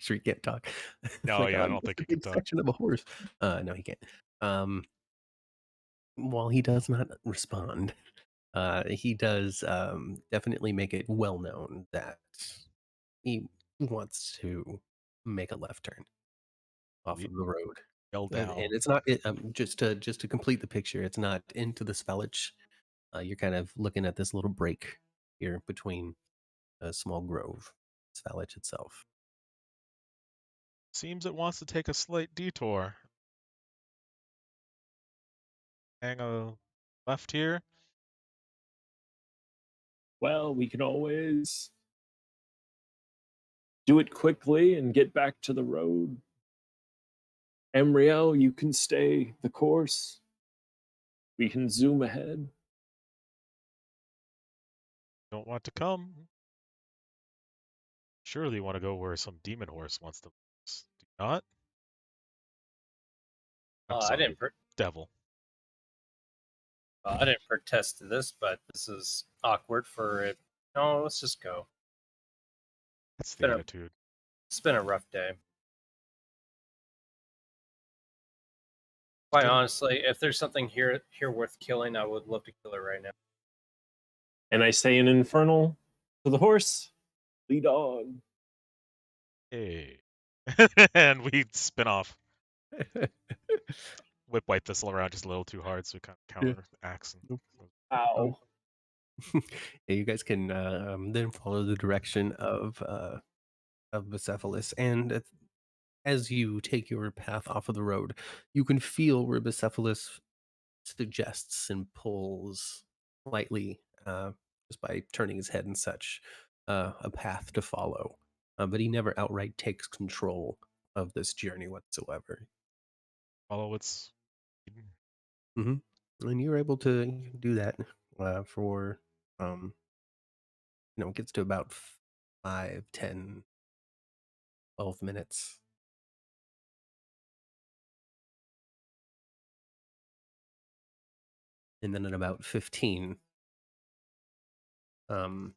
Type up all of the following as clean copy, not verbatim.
sure he can't talk. It's No, like, yeah, oh, I you don't missed think a he can big talk. section of a horse. No, he can't. Um, while he does not respond, he does definitely make it well known that he wants to make a left turn off We of the road. yell And down. it's not just to complete the picture, it's not into the Svellich. You're kind of looking at this little break here between a small grove, Svellich itself. Seems it wants to take a slight detour. Hang a left here. Well, we can always do it quickly and get back to the road. Emriel, you can stay the course. We can zoom ahead. Don't want to come. Surely you want to go where some demon horse wants to. Do you not? I'm I sorry, didn't. devil. I didn't protest to this, but this is awkward for it. No, let's just go. That's the Been a attitude. it's been a rough day. Quite honestly, if there's something here worth killing, I would love to kill it right now. And I say an infernal to the horse. Lead on. Hey. And we spin off. Whip White Thistle around just a little too hard, so we kind of Yeah. counter axe. And... Ow. Yeah, you guys can then follow the direction of Bucephalus, and as you take your path off of the road, you can feel where Bucephalus suggests and pulls lightly, just by turning his head and such, a path to follow. But he never outright takes control of this journey whatsoever. Follow its. hmm And you're able to do that for, it gets to about 5, 10, 12 minutes. And then at about 15, um,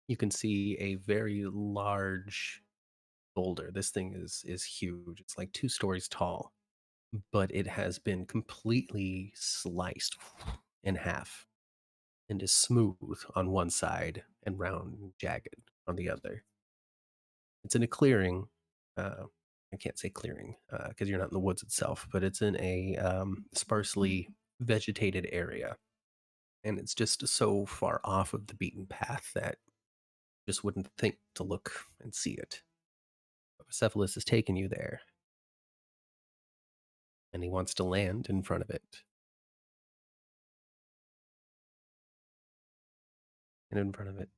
you can see a very large boulder. This thing is huge. It's like 2 stories tall, but it has been completely sliced in half and is smooth on one side and round and jagged on the other. It's in a clearing. Uh, I can't say clearing because you're not in the woods itself, but it's in a sparsely vegetated area. And it's just so far off of the beaten path that you just wouldn't think to look and see it. But Cephalus has taken you there, and he wants to land in front of it. And in front of it,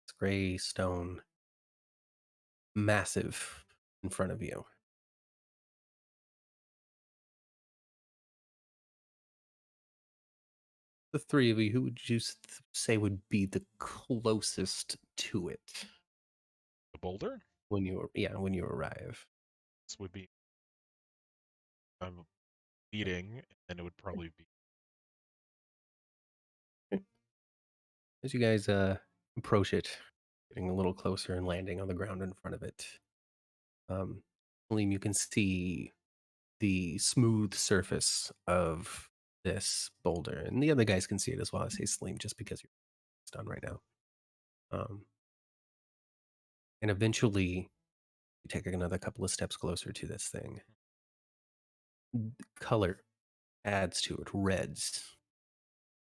it's gray stone, massive in front of you. The three of you, who would you say would be the closest to it The boulder? when you arrive? This would be. I'm leading, and it would probably be. As you guys approach it, getting a little closer and landing on the ground in front of it, um, Liam, you can see the smooth surface of this boulder, and the other guys can see it as well. I say Slim just because you're done right now. Um, and eventually, you take another couple of steps closer to this thing. Color adds to it: reds,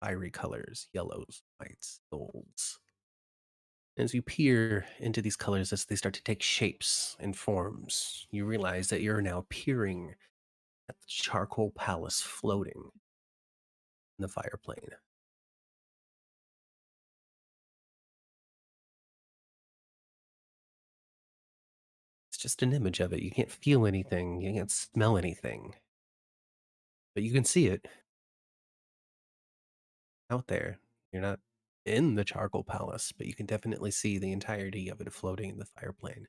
fiery colors, yellows, whites, golds. As you peer into these colors, as they start to take shapes and forms, you realize that you're now peering at the charcoal palace floating in the fire plane. It's just an image of it. You can't feel anything, you can't smell anything, but you can see it out there. You're not in the charcoal palace, but you can definitely see the entirety of it floating in the fire plane.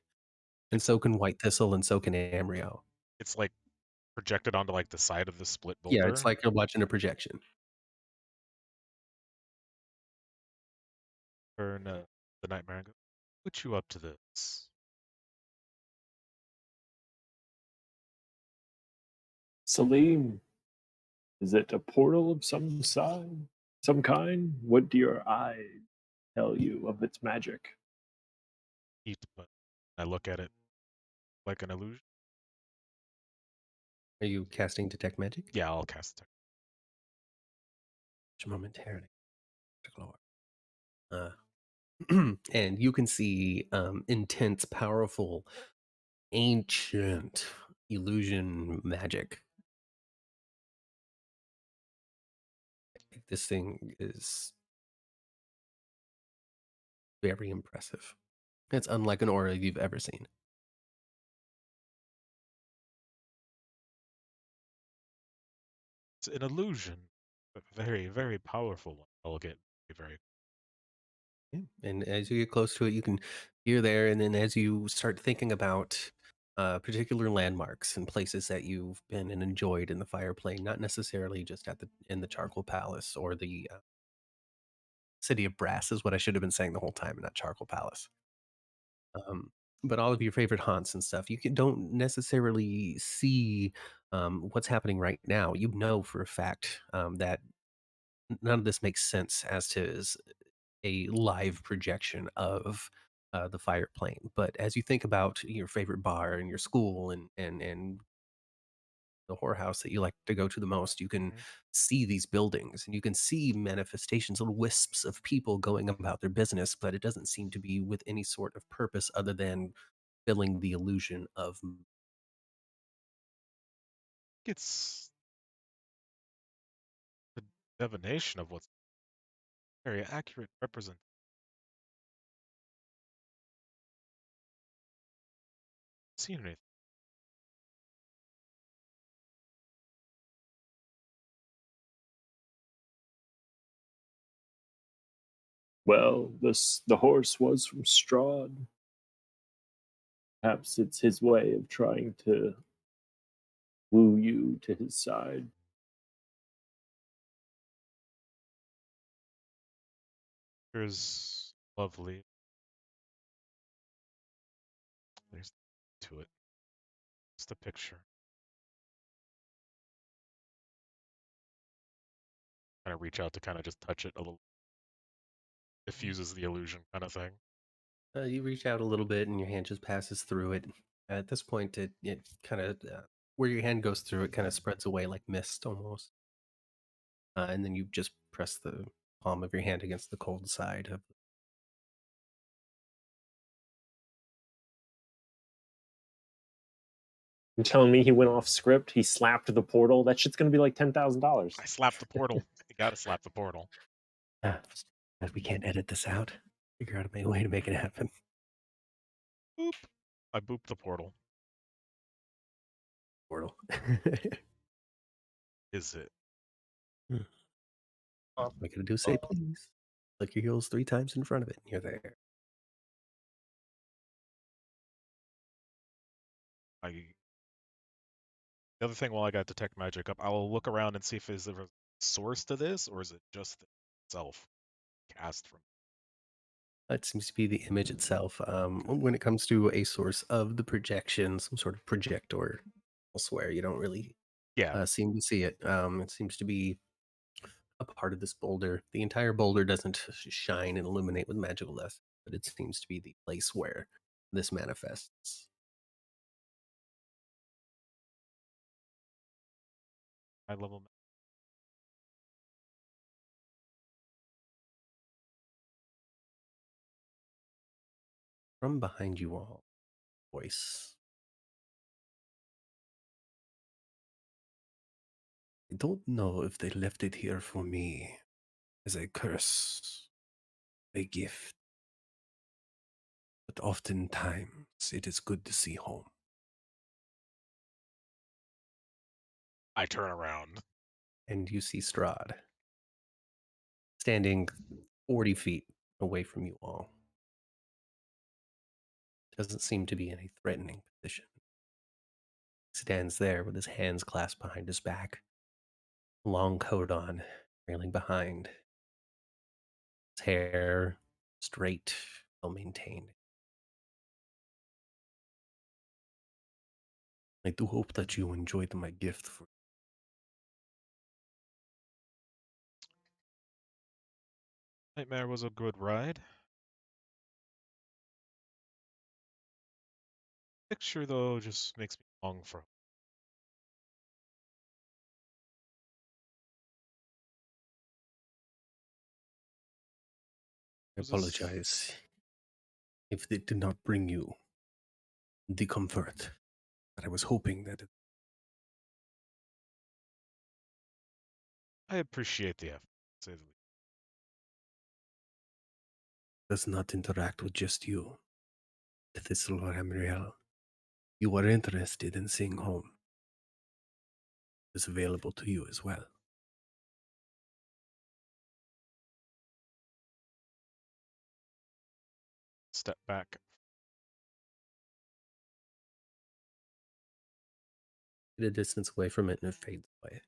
And It's so can White Thistle, and so can Amrio. it's like projected onto like the side of the split Yeah, it's boulder. like you're watching a projection. Turn the nightmare and go. Put you up to this. Salim, is it a portal of some kind? What do your eyes tell you of its magic? Eat, but I look at it like an illusion. Are you casting detect magic? Yeah, I'll cast it. Momentarily. Uh, and you can see intense, powerful, ancient illusion magic. This thing is very impressive. It's unlike an aura you've ever seen. It's an illusion, but very, very powerful one. I'll get very. Yeah. And as you get close to it, you can hear there. And then as you start thinking about particular landmarks and places that you've been and enjoyed in the fire plane, not necessarily just in the charcoal palace or the city of brass is what I should have been saying the whole time, and not charcoal palace. Um, but all of your favorite haunts and stuff, don't necessarily see what's happening right now. You know for a fact that none of this makes sense as to a live projection of the fire plane. But as you think about your favorite bar and your school and the whorehouse that you like to go to the most, you can Mhm. see these buildings and you can see manifestations, little wisps of people going about their business, but it doesn't seem to be with any sort of purpose other than filling the illusion of. It's the divination of what's very accurate represent. Seen anything? Well, the horse was from Strahd. Perhaps it's his way of trying to woo you to his side. There's lovely. There's to it. It's the picture. Kind of reach out to kind of just touch it a little. Diffuses the illusion kind of thing. You reach out a little bit and your hand just passes through it. At this point, it kind of where your hand goes through, it kind of spreads away like mist almost. And then you just press the palm of your hand against the cold side of. You're telling me he went off script? He slapped the portal? That shit's gonna be like $10,000. I slapped the portal. You gotta slap the portal. As we can't edit this out, figure out a way to make it happen. Boop. I booped the portal. Portal. Is it? All I gotta do is say please. Click your heels 3 times in front of it, and you're there. The other thing, while I got detect magic up, I'll look around and see if there's a source to this, or is it just itself cast from? It seems to be the image itself. When it comes to a source of the projection, some sort of projector elsewhere, you don't really Yeah, seem to see it. It seems to be a part of this boulder. The entire boulder doesn't shine and illuminate with magical dust, but it seems to be the place where this manifests. high level. From behind you all, voice. I don't know if they left it here for me as a curse, a gift, but oftentimes it is good to see home. I turn around. And you see Strahd standing 40 feet away from you all. Doesn't seem to be any threatening position. Stands there with his hands clasped behind his back, long coat on, trailing behind. His hair straight, well maintained. I do hope that you enjoyed my gift for Nightmare was a good ride. Picture, though, just makes me long for. I Was this? apologize if it did not bring you the comfort that I was hoping that it I appreciate the effort, to say the least. does not interact with just you. Thistle or Amriel, you are interested in seeing home. Is available to you as well. Step back. Get a distance away from it and it fades away.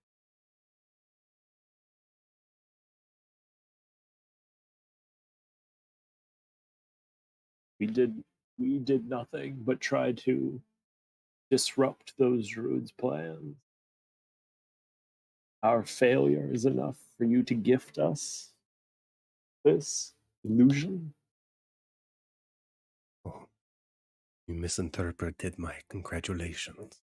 We did nothing but try to disrupt those druids' plans. Our failure is enough for you to gift us this illusion. Oh, you misinterpreted my congratulations.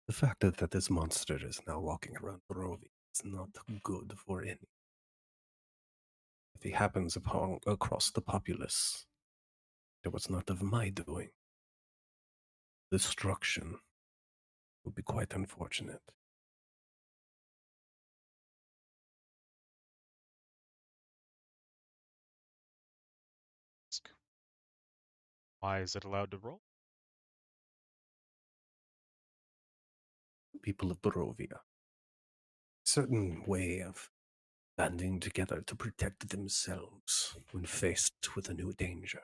The fact that this monster is now walking around Barovia is not good for any. If he happens upon across the populace, it was not of my doing. Destruction would be quite unfortunate. Why is it allowed to roll? People of Barovia, certain way of banding together to protect themselves when faced with a new danger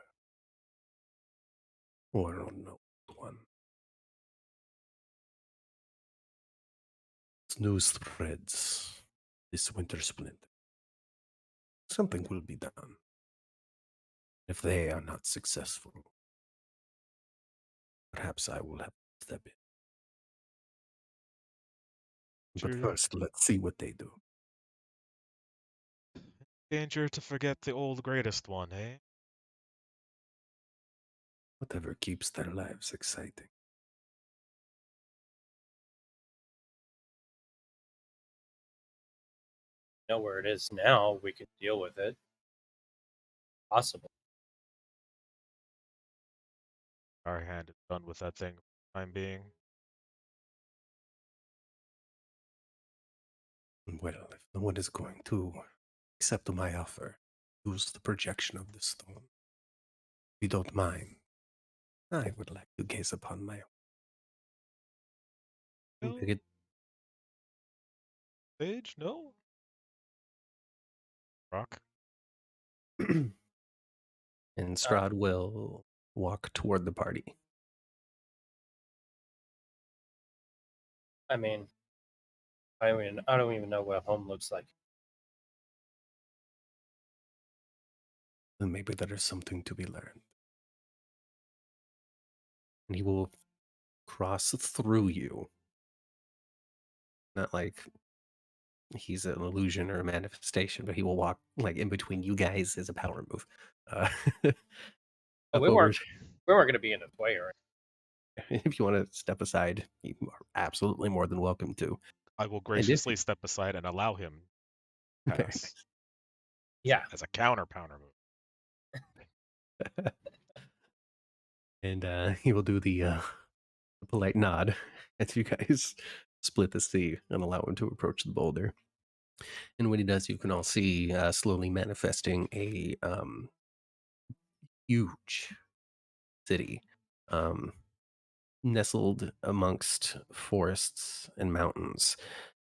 or an unknown one. As news spreads this winter splinter, something will be done. If they are not successful, perhaps I will have to step in. But Danger, first, let's see what they do. danger to forget the old greatest one, eh? Whatever keeps their lives exciting. Know where it is now. We could deal with it. Possible. Our hand is done with that thing for the time being. Well, if no one is going to accept my offer, use the projection of the stone. If you don't mind, I would like to gaze upon my own. No, Pick it. Sage, no. Rock. And Uh, Strahd will walk toward the party. I mean, I don't even know what home looks like. And maybe there is something to be learned. And he will cross through you. Not like he's an illusion or a manifestation, but he will walk like in between you guys as a power move. Uh, Oh, up over. we weren't going to be in his way, or If you want to step aside, you are absolutely more than welcome to. I will And if graciously step aside and allow him to very pass yeah. as a counter move. and he will do the polite nod as you guys split the sea and allow him to approach the boulder. And when he does, you can all see slowly manifesting a huge city, um, nestled amongst forests and mountains,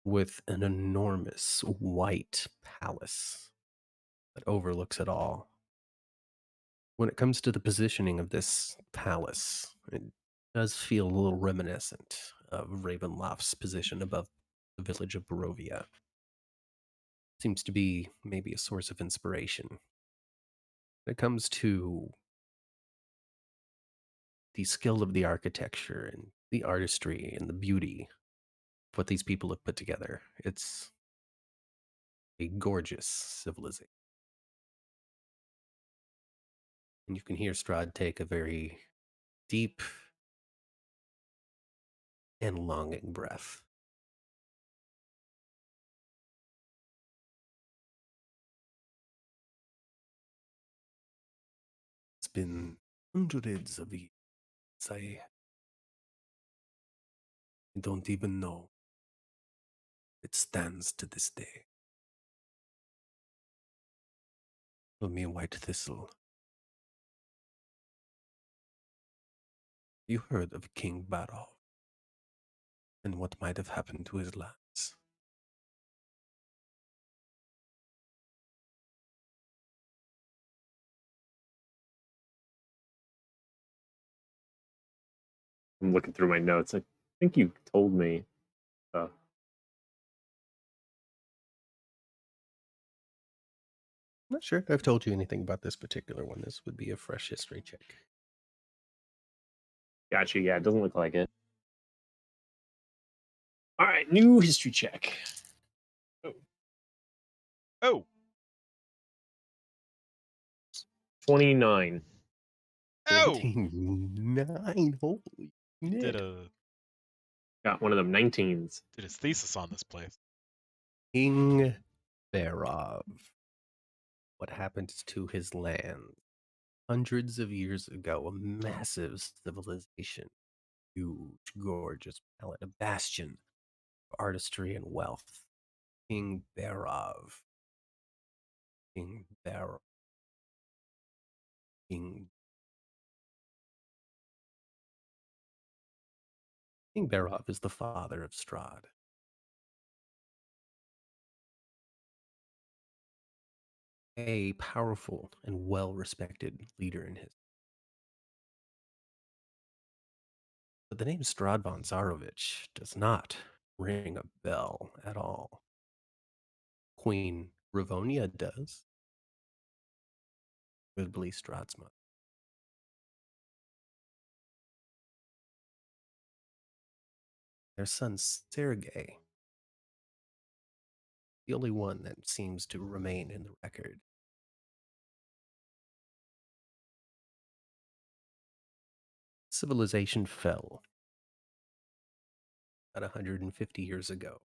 with an enormous white palace that overlooks it all. When it comes to the positioning of this palace, it does feel a little reminiscent of Ravenloft's position above the village of Barovia. Seems to be maybe a source of inspiration. When it comes to the skill of the architecture and the artistry and the beauty of what these people have put together, it's a gorgeous civilization. And you can hear Strahd take a very deep and longing breath. It's been hundreds of years. I don't even know. It stands to this day. Tell me, White Thistle, you heard of King Barov and what might have happened to his lands? I'm looking through my notes. I think you told me. I'm not sure if I've told you anything about this particular one. This would be a fresh history check. Gotcha. Yeah, it doesn't look like it. All right, new history check. Oh, 29. oh! 29. Holy Did shit. Got one of them 19s. did his thesis on this place. King Barov. What happened to his land? Hundreds of years ago, a massive civilization. Huge, gorgeous palette, a bastion of artistry and wealth. King Barov. King Barov. King Barov is the father of Strahd. A powerful and well-respected leader in his. But the name Strahd von Zarovich does not ring a bell at all. Queen Rivonia does. Notably Strahd's mother. Their son Sergei, the only one that seems to remain in the record. Civilization fell about 150 years ago.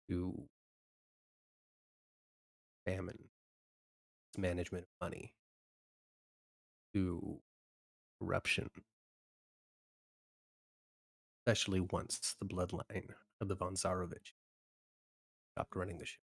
To famine, management of money, to corruption, especially once the bloodline of the von Zarovich stopped running the ship.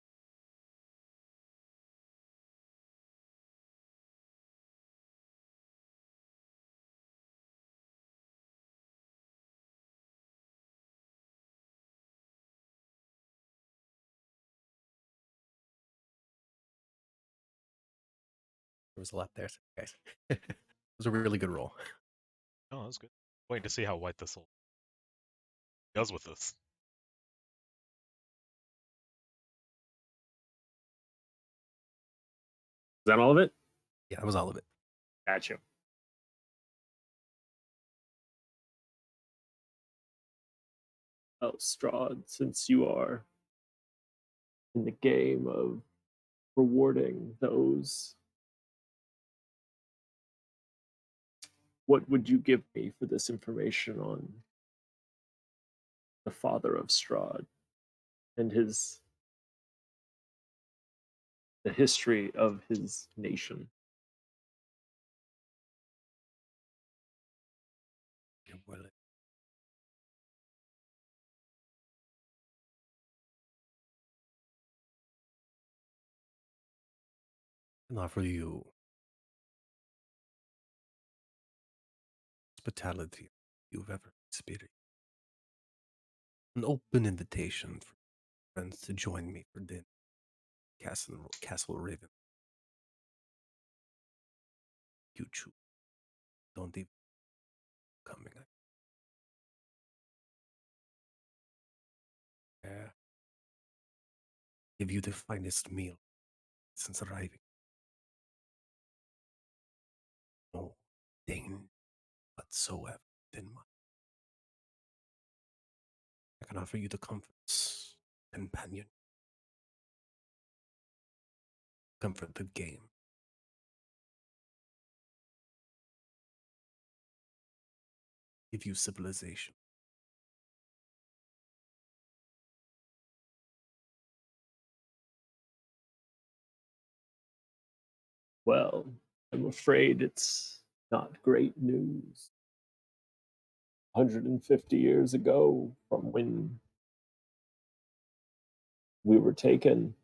There was a lot there, guys. It was a really good roll. Oh, that's good. Waiting to see how White Thistle does with this. Is that all of it? Yeah, that was all of it. Gotcha. Oh, Strahd, since you are in the game of rewarding those, what would you give me for this information on the father of Strahd and the history of his nation? Well, I can offer you hospitality you've ever experienced. An open invitation for friends to join me for dinner. Castle Raven. You choose. Don't even coming. I give you the finest meal since arriving. No thing whatsoever in mind. I can offer you the comforts, companion, comfort the game. Give you civilization. Well, I'm afraid it's not great news. 150 years ago, from when we were taken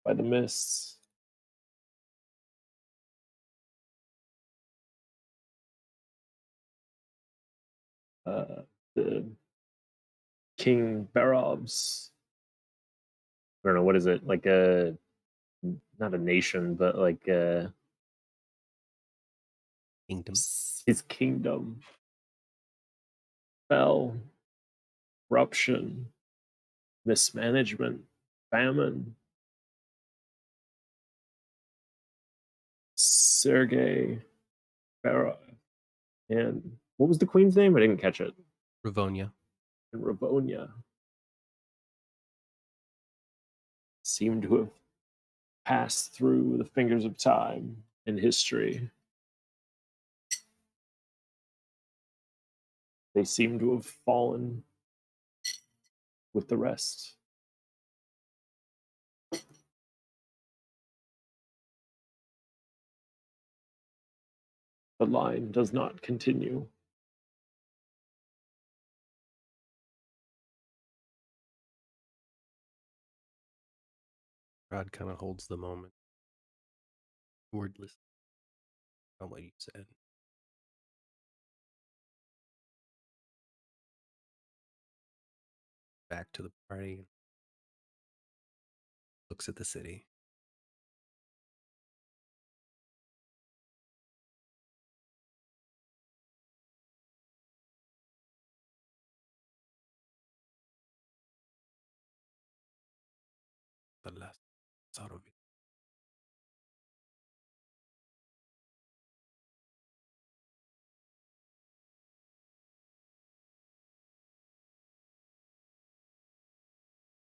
by the mists, uh, the King Barov's, I don't know, what is it? Like a, not a nation, but like Kingdom. his kingdom fell, corruption, mismanagement, famine. Sergei Barov and what was the queen's name? I didn't catch it. Ravonia. And Ravonia seem to have passed through the fingers of time and history. They seem to have fallen with the rest. The line does not continue. Rod kind of holds the moment, wordless on what you said. Back to the party. Looks at the city. The last out of it.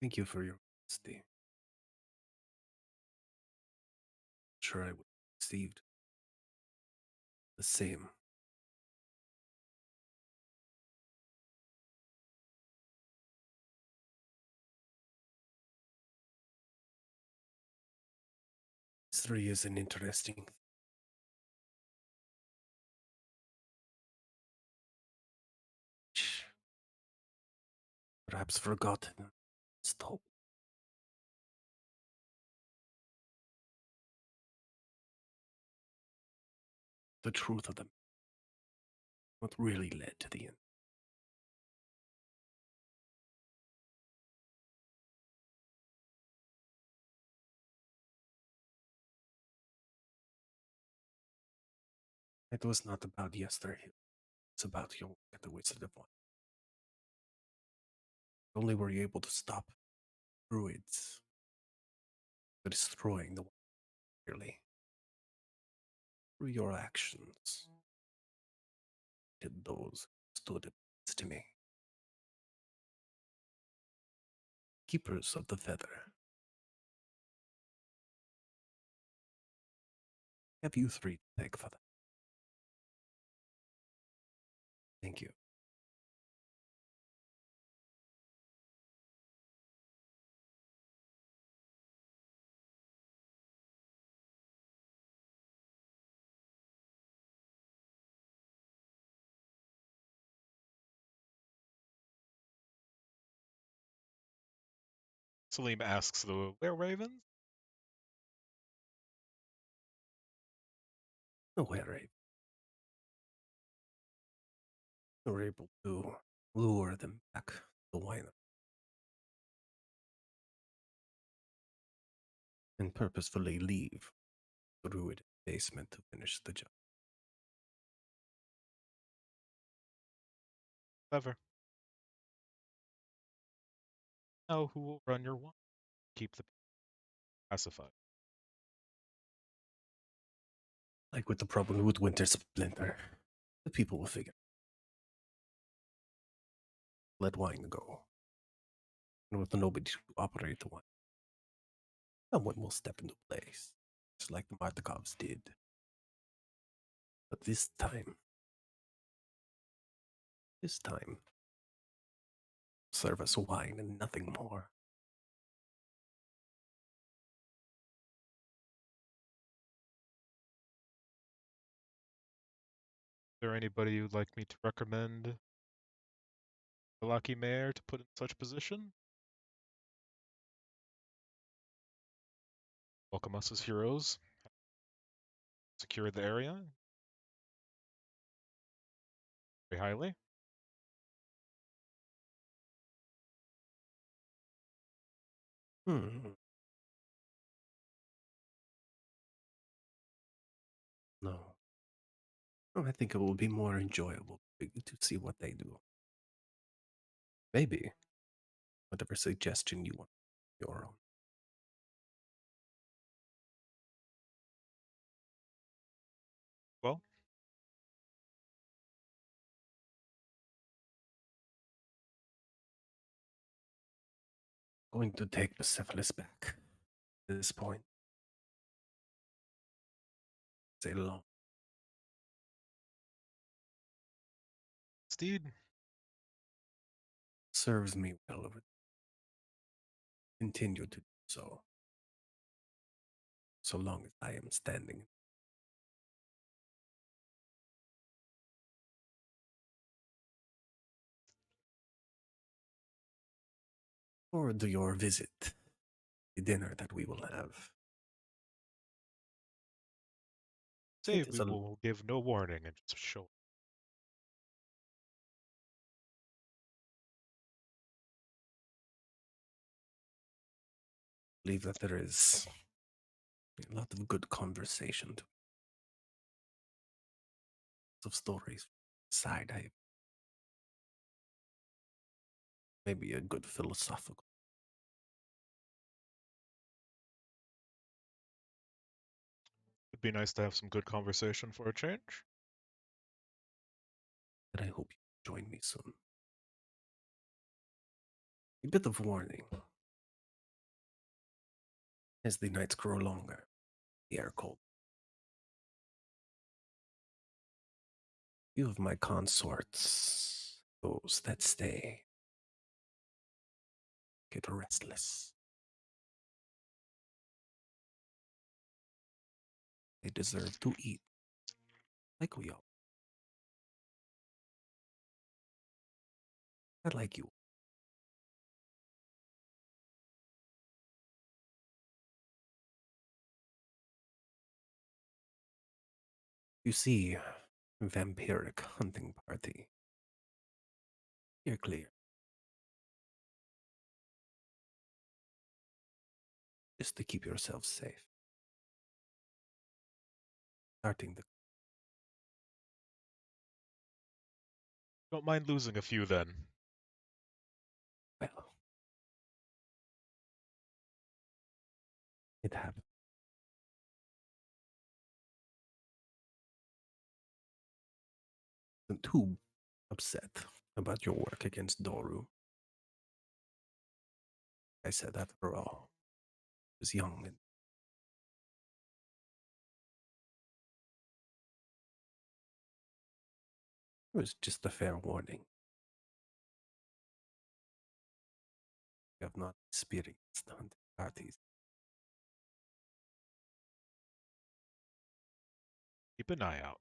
Thank you for your honesty. Sure, I would have received the same. History is an interesting. Perhaps forgotten. Stop. The truth of them. What really led to the end. It was not about yesterday. It's about your work at the Wizard of One. Only were you able to stop druids destroying the one clearly. Through your actions, did those who stood against me. Keepers of the feather. Have you three to thank for that? Thank you. Salim asks the were ravens? No worry. You were able to lure them back to the winery and purposefully leave the druid basement to finish the job. Clever. Now who will run your one? Keep the pacified. Like with the problem with Winter Splinter, the people will figure. Let wine go. And with nobody to operate the wine. Someone will step into place, just like the Martikovs did. But this time, serve us wine and nothing more. Is there anybody you'd like me to recommend the lucky mayor to put in such position? Welcome us as heroes. Secure the area very highly. Hmm. No. Oh, I think it will be more enjoyable to see what they do. Maybe whatever suggestion you want, your own. Well, Going to take Persepolis back at this point. It's a long. Steed, Serves me well over. Continue to do so, so long as I am standing. Or do your visit, the dinner that we will have. say It is we a will give no warning and just show. believe that there is a lot of good conversation to of stories side. I maybe a good philosophical. It'd be nice to have some good conversation for a change. But I hope you join me soon. A bit of warning. As the nights grow longer, the air cold. Few of my consorts, those that stay, get restless. They deserve to eat, like we all. I like you. You see, vampiric hunting party. You're clear. Just to keep yourself safe. Starting the Don't mind losing a few then. well. It happened. I'm too upset about your work against Doru. I said after all, I was young and it was just a fair warning. You have not experienced hunting parties. Keep an eye out.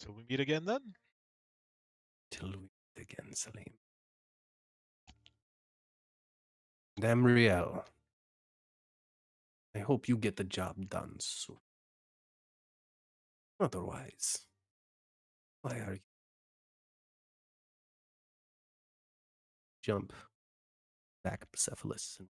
Till we meet again then? Till we meet again, Salim. Damriel, I hope you get the job done soon. Otherwise, why are you jump back Cephalus and